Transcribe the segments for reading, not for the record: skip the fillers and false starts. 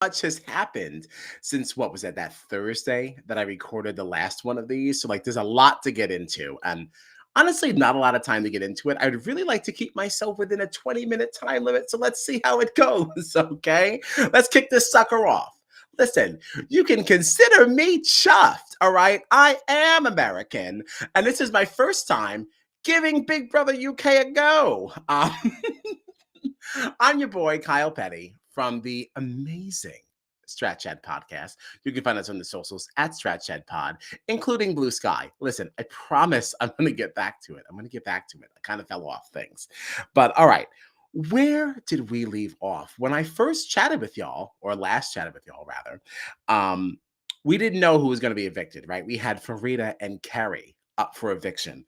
much has happened since what was that Thursday that I recorded the last one of these. So like there's a lot to get into. And honestly, not a lot of time to get into it. I'd really like to keep myself within a 20-minute time limit. So let's see how it goes. Okay. Let's kick this sucker off. Listen, you can consider me chuffed. All right. I am American. And this is my first time giving Big Brother UK a go. I'm your boy, Kyle Petty, from the amazing Strat Chat podcast. You can find us on the socials at Strat Chat Pod, including Blue Sky. Listen, I promise I'm going to get back to it. I kind of fell off things. But all right, where did we leave off? When I first chatted with y'all, or last chatted with y'all, rather, um, we didn't know who was going to be evicted, right? We had Farida and Carrie up for eviction.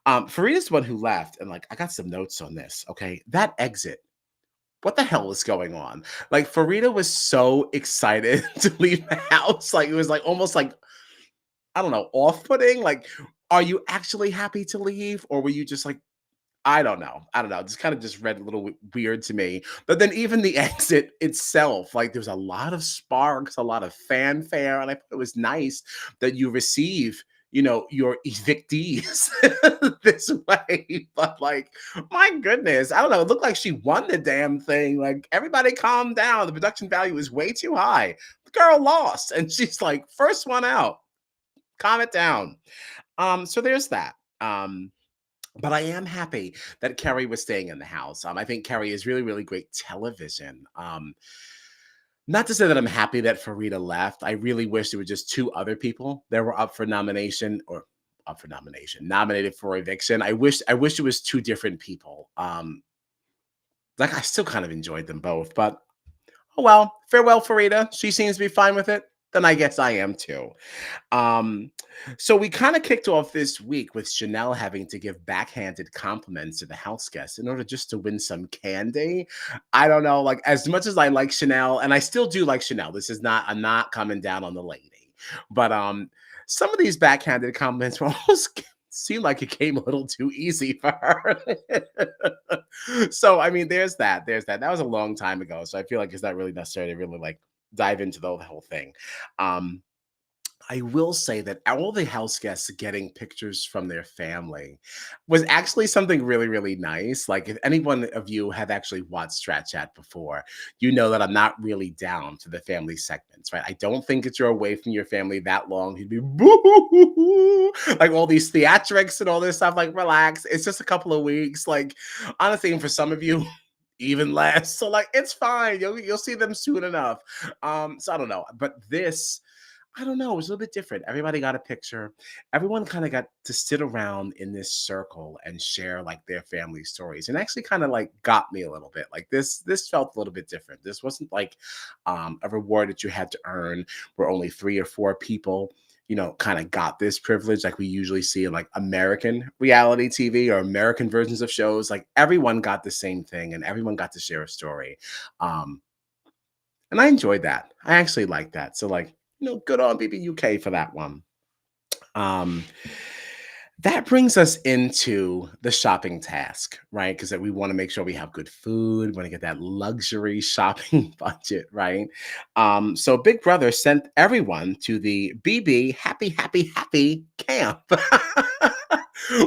Farida's the one who left, and like I got some notes on this. Okay, that exit, what the hell is going on? Like Farida was so excited to leave the house. Like it was like almost like, I don't know, off-putting. Like, are you actually happy to leave? Or were you just like, I don't know. I don't know. Just kind of just read a little weird to me. But then even the exit itself, like there's a lot of sparks, a lot of fanfare. And I thought it was nice that you receive, your evictees this way. But like, my goodness, I don't know. It looked like she won the damn thing. Like, everybody calm down. The production value is way too high. The girl lost. And she's like, first one out. Calm it down. So there's that. But I am happy that Carrie was staying in the house. I think Carrie is really, really great television. Not to say that I'm happy that Farida left. I really wish there were just two other people that were nominated for eviction. I wish it was two different people. Like I still kind of enjoyed them both, but oh well. Farewell, Farida. She seems to be fine with it. Then I guess I am too. Um, so we kind of kicked off this week with Chanel having to give backhanded compliments to the house guests in order just to win some candy. I don't know, like as much as I like Chanel, and I still do like Chanel. I'm not coming down on the lady, but some of these backhanded compliments were almost seemed like it came a little too easy for her. So I mean, there's that. There's that. That was a long time ago, so I feel like it's not really necessary to really like dive into the whole thing. Um, I will say that all the house guests getting pictures from their family was actually something really, really nice. Like, if any one of you have actually watched Strat Chat before, you know that I'm not really down to the family segments, right? I don't think that you're away from your family that long. You'd be boo, like all these theatrics and all this stuff. Like, relax. It's just a couple of weeks. Like, honestly, and for some of you, even less. So like it's fine. You'll see them soon enough. So I don't know. But this, I don't know, it was a little bit different. Everybody got a picture. Everyone kind of got to sit around in this circle and share like their family stories. And actually kind of like got me a little bit. Like this felt a little bit different. This wasn't like a reward that you had to earn where only 3 or 4 people kind of got this privilege like we usually see in like American reality TV or American versions of shows. Like everyone got the same thing and everyone got to share a story. Um, and I enjoyed that. I actually liked that. So like, good on BBUK for that one. Um, that brings us into the shopping task, right? Because we want to make sure we have good food, want to get that luxury shopping budget, right? So Big Brother sent everyone to the BB Happy Happy Happy camp,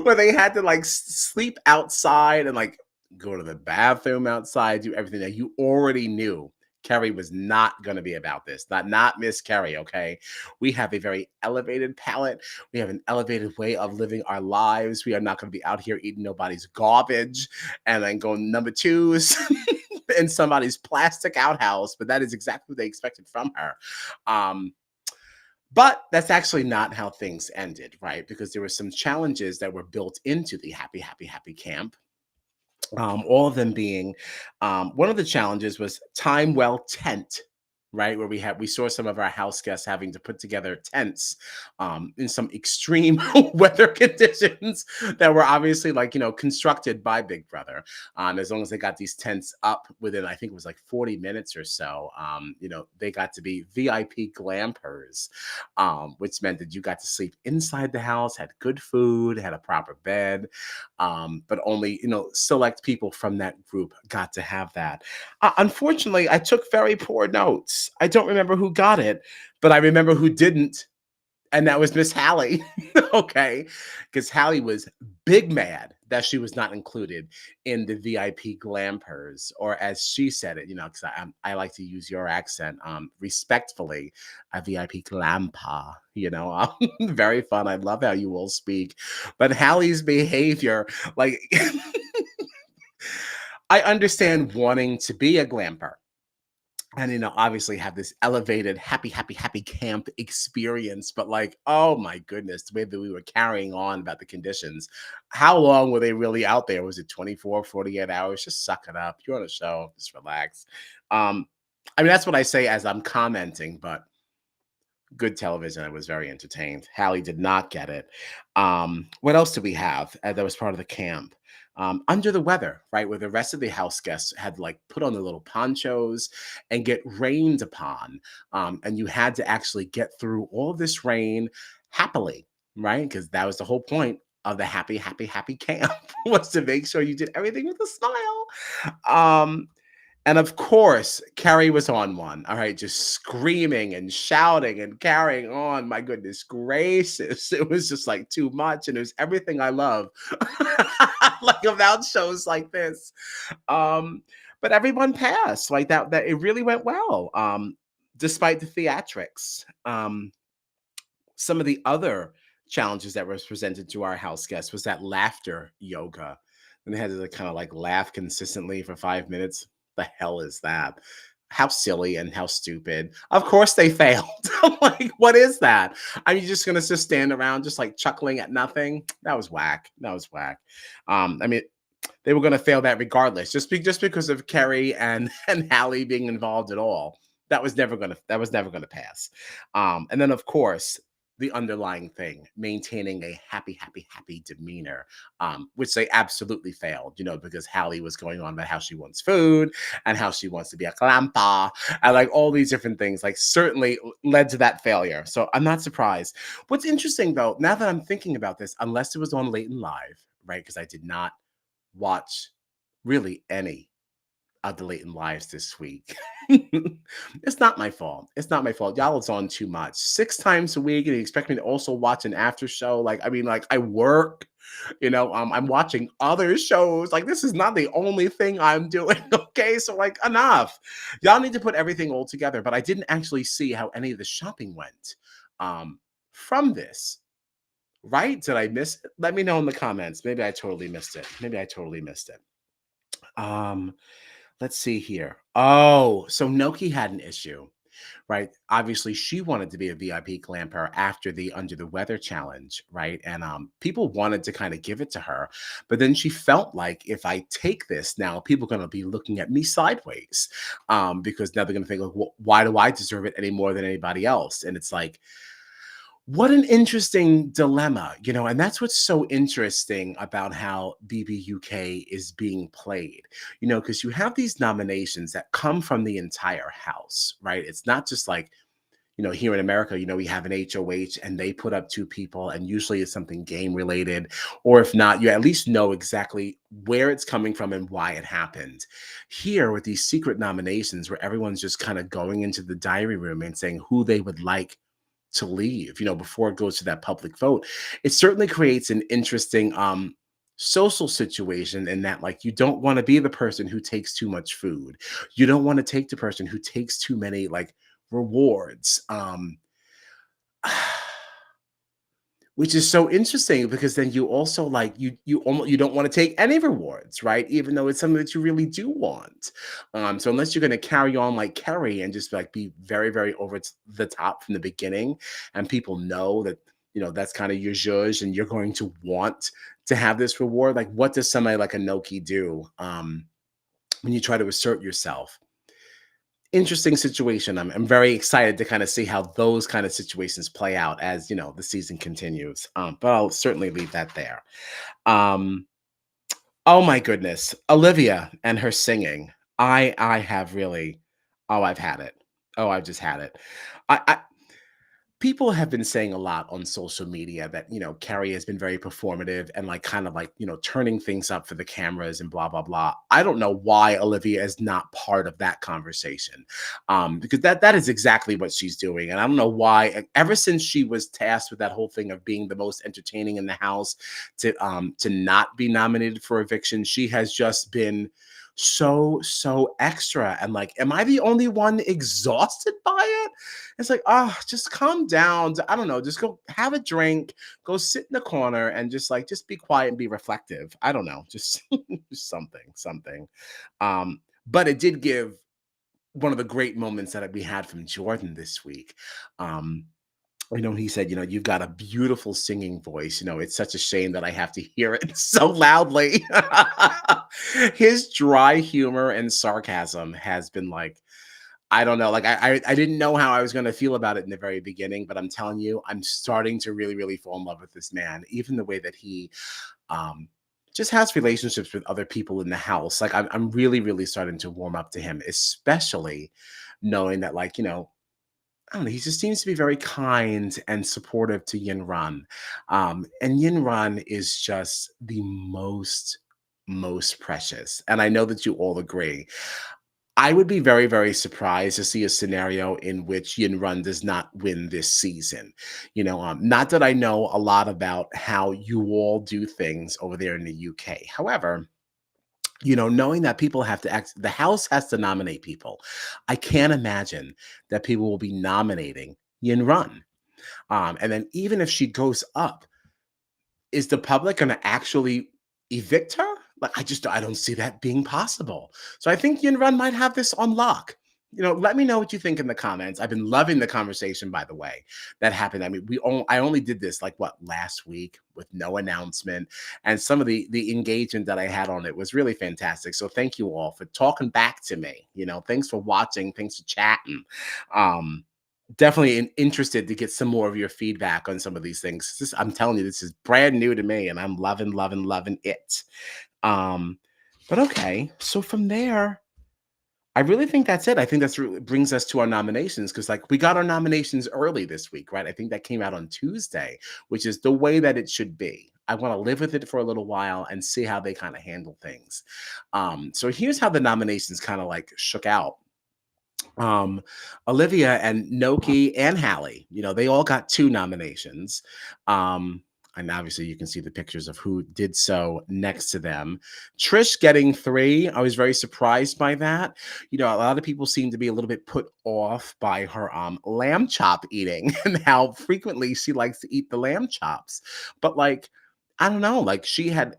where they had to like sleep outside and like go to the bathroom outside, do everything that you already knew. Kerry was not going to be about this. Not Miss Kerry, okay? We have a very elevated palate. We have an elevated way of living our lives. We are not going to be out here eating nobody's garbage and then going number twos in somebody's plastic outhouse. But that is exactly what they expected from her. But that's actually not how things ended, right? Because there were some challenges that were built into the Happy, Happy, Happy camp. All of them being one of the challenges was time well tent, right? Where we saw some of our house guests having to put together tents in some extreme weather conditions that were obviously like constructed by Big Brother. As long as they got these tents up within, I think it was like 40 minutes or so, they got to be VIP glampers, which meant that you got to sleep inside the house, had good food, had a proper bed, but only select people from that group got to have that. Unfortunately, I took very poor notes. twice. I don't remember who got it, but I remember who didn't, and that was Miss Hallie. Okay, because Hallie was big mad that she was not included in the VIP glampers, or as she said it, because I like to use your accent, respectfully, a VIP glampa. Very fun. I love how you all speak, but Hallie's behavior, like, I understand wanting to be a glamper and obviously have this elevated happy camp experience, but like, oh my goodness, the way that we were carrying on about the conditions, how long were they really out there? Was it 24, 48 hours? Just suck it up. You're on a show, just relax. um I mean, that's what I say as I'm commenting, but good television. I was very entertained. Hallie did not get it. What else did we have that was part of the camp? Under the weather, right, where the rest of the house guests had like put on the little ponchos and get rained upon, and you had to actually get through all this rain happily, right? Because that was the whole point of the happy camp was to make sure you did everything with a smile. And of course, Carrie was on one. All right, just screaming and shouting and carrying on. My goodness gracious. It was just like too much. And it was everything I love like about shows like this. Um, but everyone passed. Like that it really went well. Despite the theatrics. Some of the other challenges that was presented to our house guests was that laughter yoga. And they had to kind of like laugh consistently for 5 minutes. The hell is that? How silly and how stupid. Of course they failed. I'm like, what is that? Are you just gonna just stand around just like chuckling at nothing? That was whack. That was whack. I mean, they were gonna fail that regardless, just because of Kerry and and Hallie being involved at all. That was never gonna pass. And then of course the underlying thing, maintaining a happy demeanor, which they absolutely failed, because Hallie was going on about how she wants food and how she wants to be a clampa and like all these different things, like certainly led to that failure. So I'm not surprised. What's interesting though, now that I'm thinking about this, unless it was on late and live, right? Because I did not watch really any of the late and lives this week. It's not my fault. It's not my fault. Y'all is on too much. 6 times a week, and you expect me to also watch an after show. Like, I mean, like I work, I'm watching other shows. Like, this is not the only thing I'm doing. Okay. So, like, enough. Y'all need to put everything all together. But I didn't actually see how any of the shopping went from this. Right? Did I miss it? Let me know in the comments. Maybe I totally missed it. Maybe I totally missed it. Um, let's see here. Oh, so Noki had an issue, right? Obviously, she wanted to be a VIP glamper after the Under the Weather challenge, right? And people wanted to kind of give it to her, but then she felt like if I take this now, people are going to be looking at me sideways, because now they're going to think, like, well, why do I deserve it any more than anybody else? And it's like, what an interesting dilemma, and that's what's so interesting about how BBUK is being played, because you have these nominations that come from the entire house, right? It's not just like, here in America, we have an HOH and they put up 2 people, and usually it's something game related, or if not, you at least know exactly where it's coming from and why it happened. Here, with these secret nominations where everyone's just kind of going into the diary room and saying who they would like to leave, before it goes to that public vote. It certainly creates an interesting social situation in that, like, you don't want to be the person who takes too much food. You don't want to take the person who takes too many like rewards. Which is so interesting because then you also like you don't want to take any rewards, right? Even though it's something that you really do want. So unless you're going to carry on like Kerry and just like be very, very over the top from the beginning, and people know that that's kind of your zhuzh and you're going to want to have this reward, like what does somebody like a Noki do when you try to assert yourself? Interesting situation. I'm very excited to kind of see how those kind of situations play out as the season continues. But I'll certainly leave that there. Um, oh my goodness, Olivia and her singing. I have really, oh, I've had it. Oh, I've just had it. I people have been saying a lot on social media that Carrie has been very performative and like kind of like turning things up for the cameras and blah blah blah. I don't know why Olivia is not part of that conversation, because that is exactly what she's doing, and I don't know why. Ever since she was tasked with that whole thing of being the most entertaining in the house, to not be nominated for eviction, she has just been so extra. And like, am I the only one exhausted by it? It's like, oh, just calm down. I don't know. Just go have a drink, go sit in the corner and just be quiet and be reflective. I don't know. Just just something. But it did give one of the great moments that we had from Jordan this week. Um, he said, you've got a beautiful singing voice. It's such a shame that I have to hear it so loudly. His dry humor and sarcasm has been like, I don't know. Like I didn't know how I was going to feel about it in the very beginning, but I'm telling you, I'm starting to really, really fall in love with this man. Even the way that he um, just has relationships with other people in the house. Like I'm really, really starting to warm up to him, especially knowing that, like, I don't know, he just seems to be very kind and supportive to Yin Run. And Yin Run is just the most precious. And I know that you all agree. I would be very, very surprised to see a scenario in which Yin Run does not win this season. Not that I know a lot about how you all do things over there in the UK. However, knowing that people have to act, the House has to nominate people. I can't imagine that people will be nominating Yin Run. And then even if she goes up, is the public going to actually evict her? Like, I don't see that being possible. So I think Yin Run might have this on lock. Let me know what you think in the comments. I've been loving the conversation, by the way, that happened. I mean, I only did this like what, last week with no announcement, and some of the engagement that I had on it was really fantastic. So thank you all for talking back to me. Thanks for watching. Thanks for chatting. Um, Definitely interested to get some more of your feedback on some of these things. I'm telling you, this is brand new to me, and I'm loving it. Um, but okay, so from there, I really think that's it. I think that's really brings us to our nominations, because like we got our nominations early this week, right? I think that came out on Tuesday, which is the way that it should be. I want to live with it for a little while and see how they kind of handle things. So here's how the nominations kind of like shook out. um Olivia and Noki and Hallie, they all got 2 nominations. And obviously you can see the pictures of who did so next to them. Trish getting 3. I was very surprised by that. A lot of people seem to be a little bit put off by her lamb chop eating and how frequently she likes to eat the lamb chops. But like, I don't know, like she had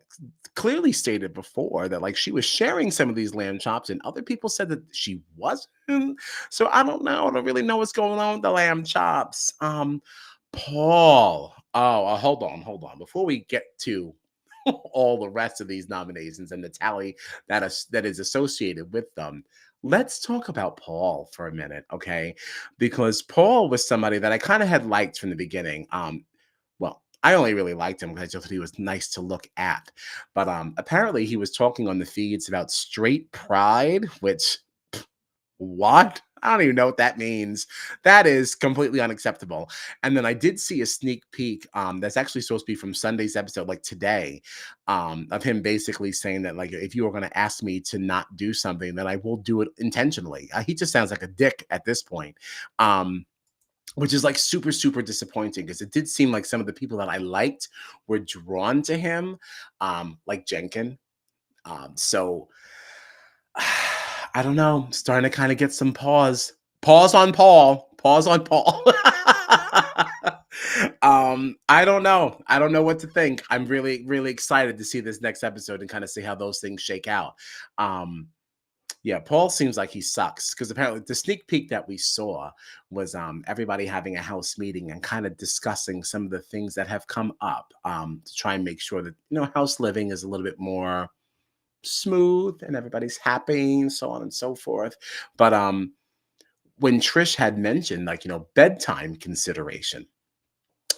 clearly stated before that like she was sharing some of these lamb chops, and other people said that she wasn't. So I don't know. I don't really know what's going on with the lamb chops. Paul. Oh, hold on. Before we get to all the rest of these nominations and the tally that is associated with them, let's talk about Paul for a minute, okay? Because Paul was somebody that I kind of had liked from the beginning. Well, I only really liked him because I just thought he was nice to look at. But apparently he was talking on the feeds about straight pride, which, what? I don't even know what that means. That is completely unacceptable. And then I did see a sneak peek that's actually supposed to be from Sunday's episode, like today, of him basically saying that, like, if you are going to ask me to not do something, then I will do it intentionally. He just sounds like a dick at this point. Which is like super disappointing, because it did seem like some of the people that I liked were drawn to him, like Jenkin. So I don't know, starting to kind of get some pause on Paul, pause on Paul. I don't know what to think. I'm really excited to see this next episode and kind of see how those things shake out. Yeah, Paul seems like he sucks, because apparently the sneak peek that we saw was everybody having a house meeting and kind of discussing some of the things that have come up, to try and make sure that house living is a little bit more smooth and everybody's happy and so on and so forth. But when Trish had mentioned, like, bedtime consideration,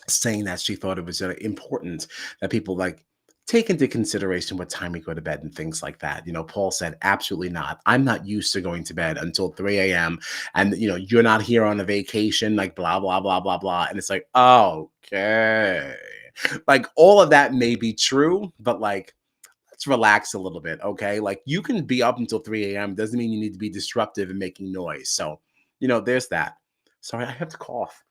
saying that she thought it was important that people like take into consideration what time we go to bed and things like that. Paul said, absolutely not. I'm not used to going to bed until 3 a.m. And, you're not here on a vacation, like blah, blah, blah, blah, blah. And it's like, okay. Like all of that may be true, but like, let's relax a little bit. Okay. Like you can be up until 3 a.m. Doesn't mean you need to be disruptive and making noise. So, there's that. Sorry, I have to cough.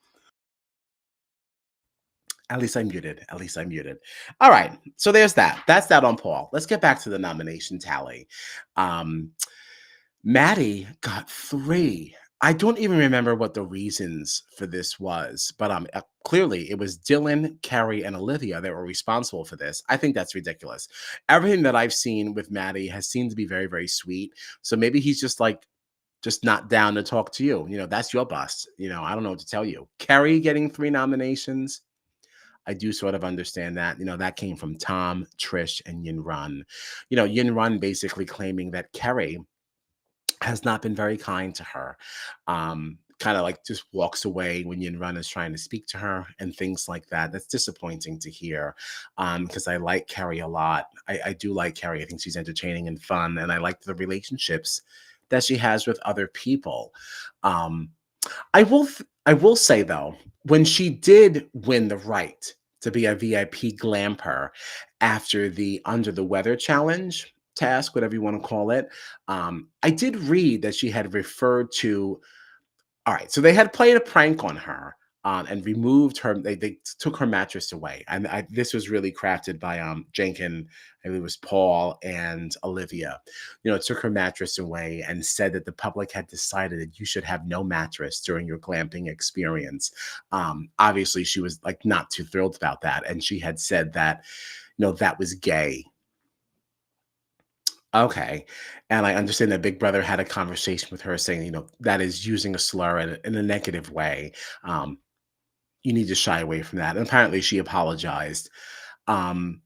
At least I'm muted. At least I'm muted. All right. So there's that. That's that on Paul. Let's get back to the nomination tally. Um, Maddie got three. I don't even remember what the reasons for this was, but clearly it was Dylan, Carrie, and Olivia that were responsible for this. I think that's ridiculous. Everything that I've seen with Maddie has seemed to be very, very sweet. So maybe he's just like, just not down to talk to you. That's your boss. I don't know what to tell you. Carrie getting three nominations. I do sort of understand that. That came from Tom, Trish, and Yin Run. Yin Run basically claiming that Kerry has not been very kind to her. Kind of like just walks away when Yin Run is trying to speak to her and things like that. That's disappointing to hear because I like Carrie a lot. I do like Carrie. I think she's entertaining and fun, and I like the relationships that she has with other people. Um, I will say though, when she did win the right to be a VIP glamper after the Under the Weather challenge task, whatever you want to call it, I did read that she had referred to all right, so they had played a prank on her, and removed her. They took her mattress away, and this was really crafted by Jenkin. I believe it was Paul and Olivia. Took her mattress away and said that the public had decided that you should have no mattress during your glamping experience. Obviously, she was like not too thrilled about that, and she had said that that was gay. Okay. And I understand that Big Brother had a conversation with her saying, that is using a slur in a negative way. Um, you need to shy away from that. And apparently she apologized. Um,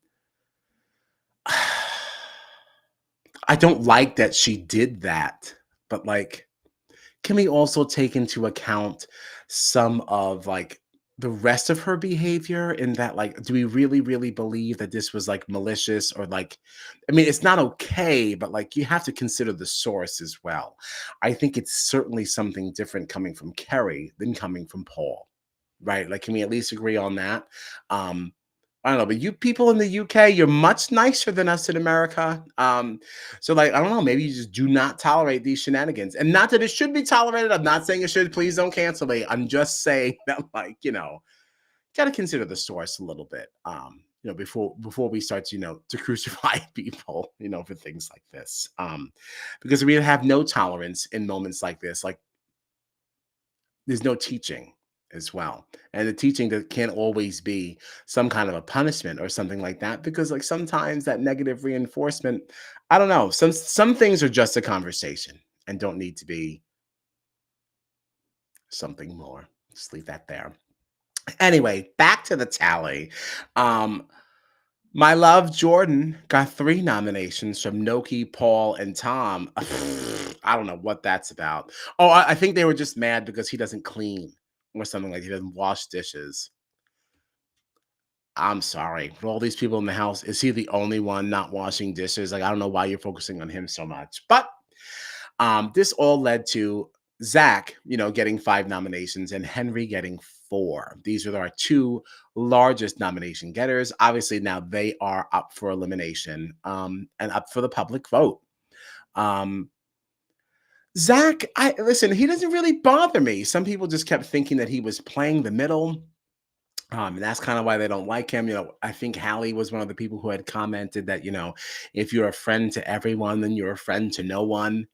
I don't like that she did that, but like, can we also take into account some of like the rest of her behavior in that like do we really really believe that this was like malicious or like I mean it's not okay but like you have to consider the source as well. I think it's certainly something different coming from Kerry than coming from Paul, right? Like can we at least agree on that? um I don't know, but you people in the UK, you're much nicer than us in America. So like, I don't know, maybe you just do not tolerate these shenanigans. And not that it should be tolerated. I'm not saying it should. Please don't cancel me. I'm just saying that, like, gotta consider the source a little bit. Before we start to, to crucify people, for things like this. Because we have no tolerance in moments like this. Like there's no teaching as well. And the teaching that can't always be some kind of a punishment or something like that because like sometimes that negative reinforcement, I don't know, some things are just a conversation and don't need to be something more. Just leave that there. Anyway, back to the tally. Um my love Jordan got three nominations from Noki, Paul, and Tom. I don't know what that's about. Oh, I think they were just mad because he doesn't clean or something like he doesn't wash dishes. I'm sorry. For all these people in the house, is he the only one not washing dishes? Like, I don't know why you're focusing on him so much. But this all led to Zach, getting five nominations and Henry getting four. These are our two largest nomination getters. Obviously, now they are up for elimination and up for the public vote. Um, Zach, I listen, he doesn't really bother me. Some people just kept thinking that he was playing the middle. And that's kind of why they don't like him. I think Hallie was one of the people who had commented that, if you're a friend to everyone, then you're a friend to no one.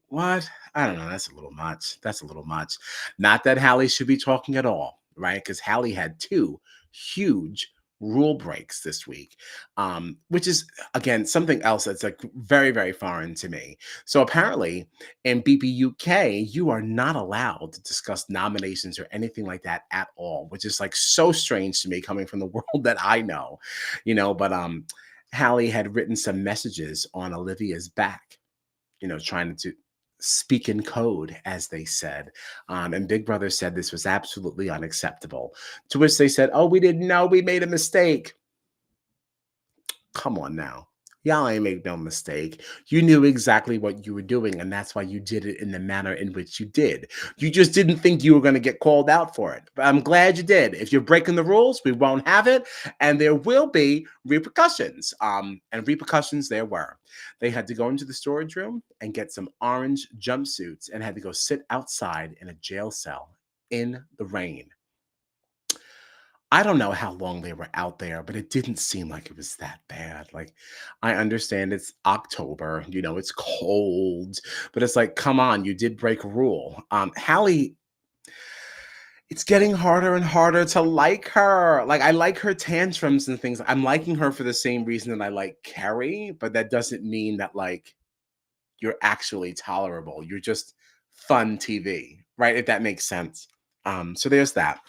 What? I don't know. That's a little much. That's a little much. Not that Hallie should be talking at all, right? Because Hallie had two huge rule breaks this week, which is again something else that's like very, very foreign to me. So apparently in BPUK, you are not allowed to discuss nominations or anything like that at all, which is like so strange to me coming from the world that I know, but Hallie had written some messages on Olivia's back, trying to speak in code, as they said. And Big Brother said this was absolutely unacceptable. To which they said, oh, we didn't know, we made a mistake. come on now. Y'all ain't make no mistake. You knew exactly what you were doing, and that's why you did it in the manner in which you did. You just didn't think you were going to get called out for it. But I'm glad you did. If you're breaking the rules, we won't have it, and there will be repercussions. And repercussions there were. They had to go into the storage room and get some orange jumpsuits and had to go sit outside in a jail cell in the rain. I don't know how long they were out there, but it didn't seem like it was that bad. Like, I understand it's October, it's cold, but it's like, come on, you did break a rule. Hallie, it's getting harder and harder to like her. Like, I like her tantrums and things. I'm liking her for the same reason that I like Carrie, but that doesn't mean that, like, you're actually tolerable. You're just fun TV, right? If that makes sense. So there's that.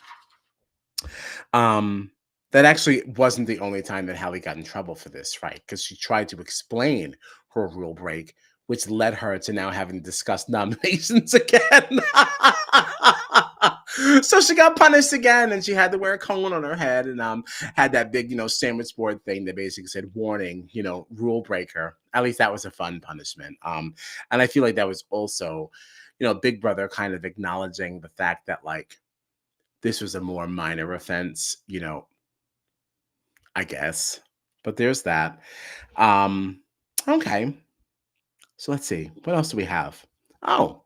Um, that actually wasn't the only time that Hallie got in trouble for this, right? Because she tried to explain her rule break, which led her to now having to discuss nominations again. So she got punished again, and she had to wear a cone on her head, and had that big, sandwich board thing that basically said "warning," rule breaker. At least that was a fun punishment. And I feel like that was also, Big Brother kind of acknowledging the fact that, like, this was a more minor offense, I guess. But there's that. Um, okay. So let's see. What else do we have? Oh,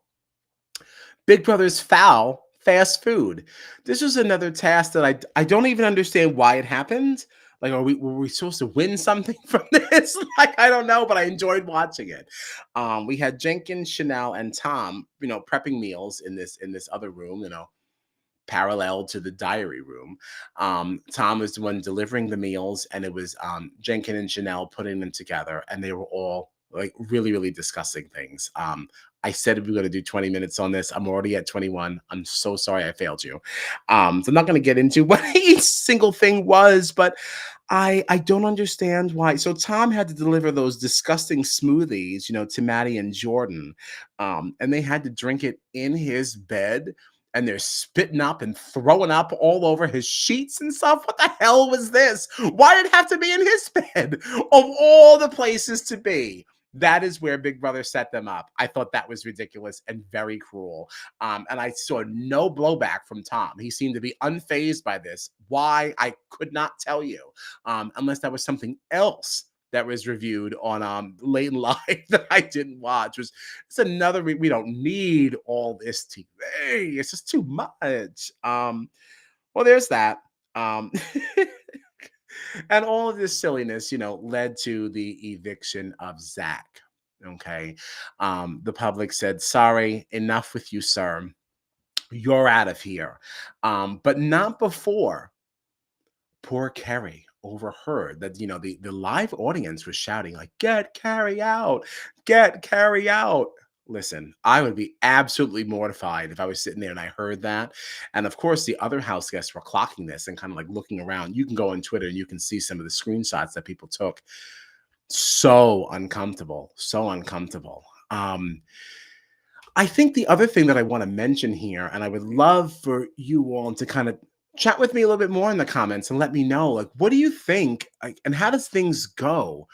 Big Brother's foul fast food. This was another task that I don't even understand why it happened. Like, were we supposed to win something from this? Like, I don't know, but I enjoyed watching it. We had Jenkins, Chanel, and Tom, prepping meals in this other room, parallel to the diary room. Tom was the one delivering the meals, and it was Jenkins and Chanel putting them together, and they were all like really, really discussing things. I said we were going to do 20 minutes on this. I'm already at 21. I'm so sorry I failed you. So I'm not going to get into what each single thing was, but I don't understand why. So Tom had to deliver those disgusting smoothies, to Maddie and Jordan, and they had to drink it in his bed, and they're spitting up and throwing up all over his sheets and stuff. What the hell was this? Why did it have to be in his bed? Of all the places to be, that is where Big Brother set them up. I thought that was ridiculous and very cruel. And I saw no blowback from Tom. He seemed to be unfazed by this. Why? I could not tell you, unless that was something else that was reviewed on Late and Live that I didn't watch. It's another we don't need all this TV. It's just too much. Well, there's that. Um, and all of this silliness, led to the eviction of Zach. Okay. The public said, sorry, enough with you, sir. You're out of here. But not before poor Carrie overheard that, the live audience was shouting, like, get Carrie out, get Carrie out. Listen, I would be absolutely mortified if I was sitting there and I heard that. And of course, the other house guests were clocking this and kind of like looking around. You can go on Twitter and you can see some of the screenshots that people took. So uncomfortable, so uncomfortable. I think the other thing that I want to mention here, and I would love for you all to kind of chat with me a little bit more in the comments and let me know, like, what do you think, like, and how does things go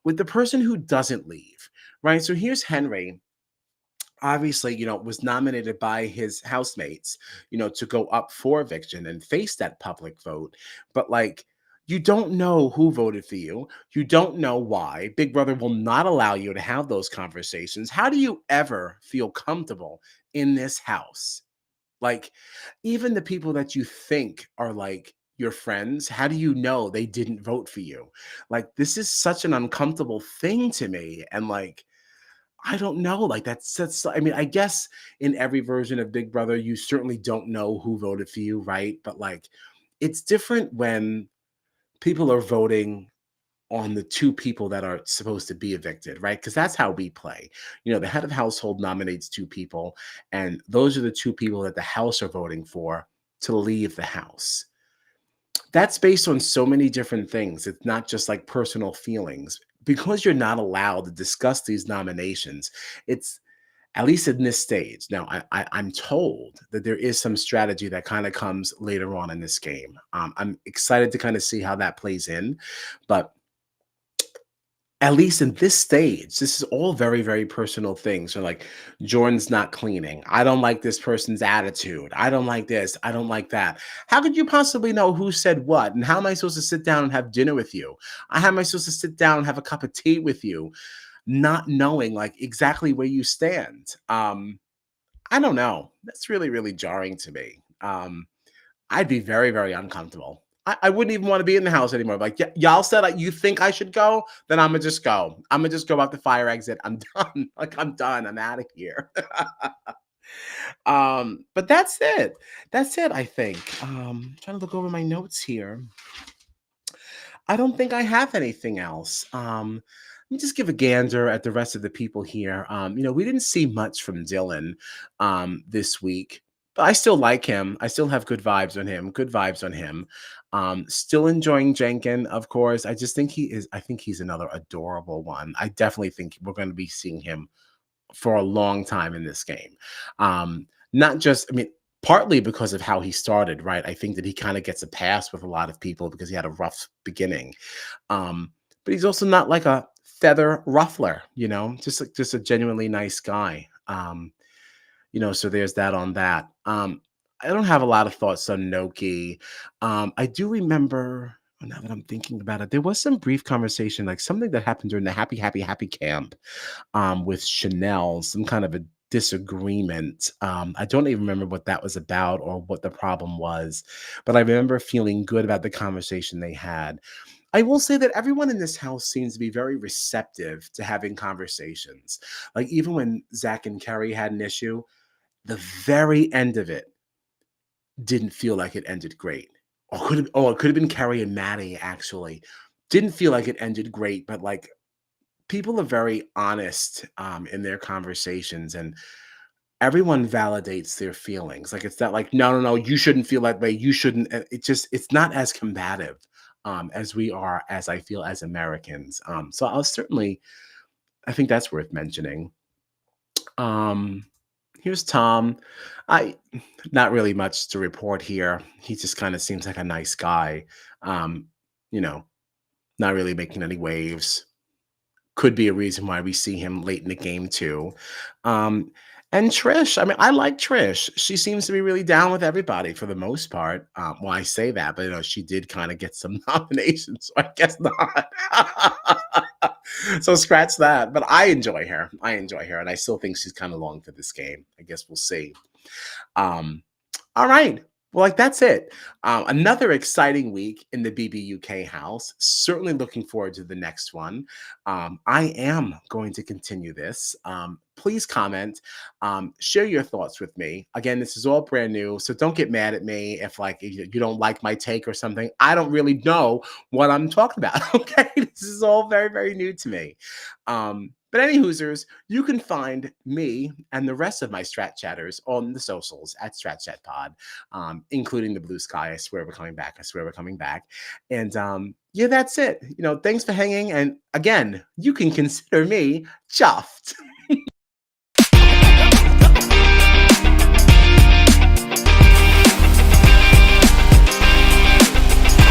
with the person who doesn't leave, right? So here's Henry. Obviously, was nominated by his housemates, to go up for eviction and face that public vote. But, like, you don't know who voted for you. You don't know why. Big Brother will not allow you to have those conversations. How do you ever feel comfortable in this house? Like, even the people that you think are like your friends, how do you know they didn't vote for you? Like, this is such an uncomfortable thing to me. And, like, I don't know. Like, that's I mean, I guess in every version of Big Brother, you certainly don't know who voted for you, right? But, like, it's different when people are voting on the two people that are supposed to be evicted, right? Because that's how we play. The head of household nominates two people, and those are the two people that the house are voting for to leave the house. That's based on so many different things. It's not just like personal feelings. Because you're not allowed to discuss these nominations, it's at least in this stage. Now, I'm told that there is some strategy that kind of comes later on in this game. I'm excited to kind of see how that plays in, but At least in this stage, this is all very, very personal things. So, like, Jordan's not cleaning. I don't like this person's attitude. I don't like this. I don't like that. How could you possibly know who said what? And how am I supposed to sit down and have dinner with you? How am I supposed to sit down and have a cup of tea with you, not knowing like exactly where you stand? I don't know. That's really, really jarring to me. I'd be very, very uncomfortable. I wouldn't even want to be in the house anymore. Like, y'all said you think I should go, then I'm gonna just go. I'm gonna just go out the fire exit. I'm done. Like, I'm done. I'm out of here. But that's it. That's it. I think. Trying to look over my notes here. I don't think I have anything else. Let me just give a gander at the rest of the people here. We didn't see much from Dylan this week, but I still like him. I still have good vibes on him. Good vibes on him. Still enjoying Jenkin, of course. I just think he is. I think he's another adorable one. I definitely think we're going to be seeing him for a long time in this game. Not just, I mean, partly because of how he started, right? I think that he kind of gets a pass with a lot of people because he had a rough beginning. But he's also not like a feather ruffler, just a genuinely nice guy. So there's that on that. I don't have a lot of thoughts on Noki. I do remember, now that I'm thinking about it, there was some brief conversation, like something that happened during the Happy, Happy, Happy camp with Chanel, some kind of a disagreement. I don't even remember what that was about or what the problem was, but I remember feeling good about the conversation they had. I will say that everyone in this house seems to be very receptive to having conversations. Like, even when Zach and Kerry had an issue, the very end of it didn't feel like it ended great. It could have been Kerry and Maddie actually. Didn't feel like it ended great, but like people are very honest in their conversations, and everyone validates their feelings. Like, it's not like, no, no, no, you shouldn't feel that way. You shouldn't. It's not as combative as we are, as I feel, as Americans. So I think that's worth mentioning. Um, Here's Tom. I Not really much to report here. He just kind of seems like a nice guy. Um, you know, not really making any waves. Could be a reason why we see him late in the game too. Um, and Trish, I mean, I like Trish. She seems to be really down with everybody for the most part. Well, I say that, but she did kind of get some nominations, so I guess not. So scratch that. But I enjoy her. I enjoy her, and I still think she's kind of long for this game. I guess we'll see. Um, all right. Well, like, that's it. Another exciting week in the BBUK house. Certainly looking forward to the next one. I am going to continue this. Please comment, share your thoughts with me. Again, this is all brand new, so don't get mad at me if you don't like my take or something. I don't really know what I'm talking about. Okay, this is all very, very new to me. But any Hoosers, you can find me and the rest of my Strat Chatters on the socials at Strat Chat Pod, including the Blue Sky. I swear we're coming back. I swear we're coming back. And yeah, that's it. Thanks for hanging. And again, you can consider me chuffed.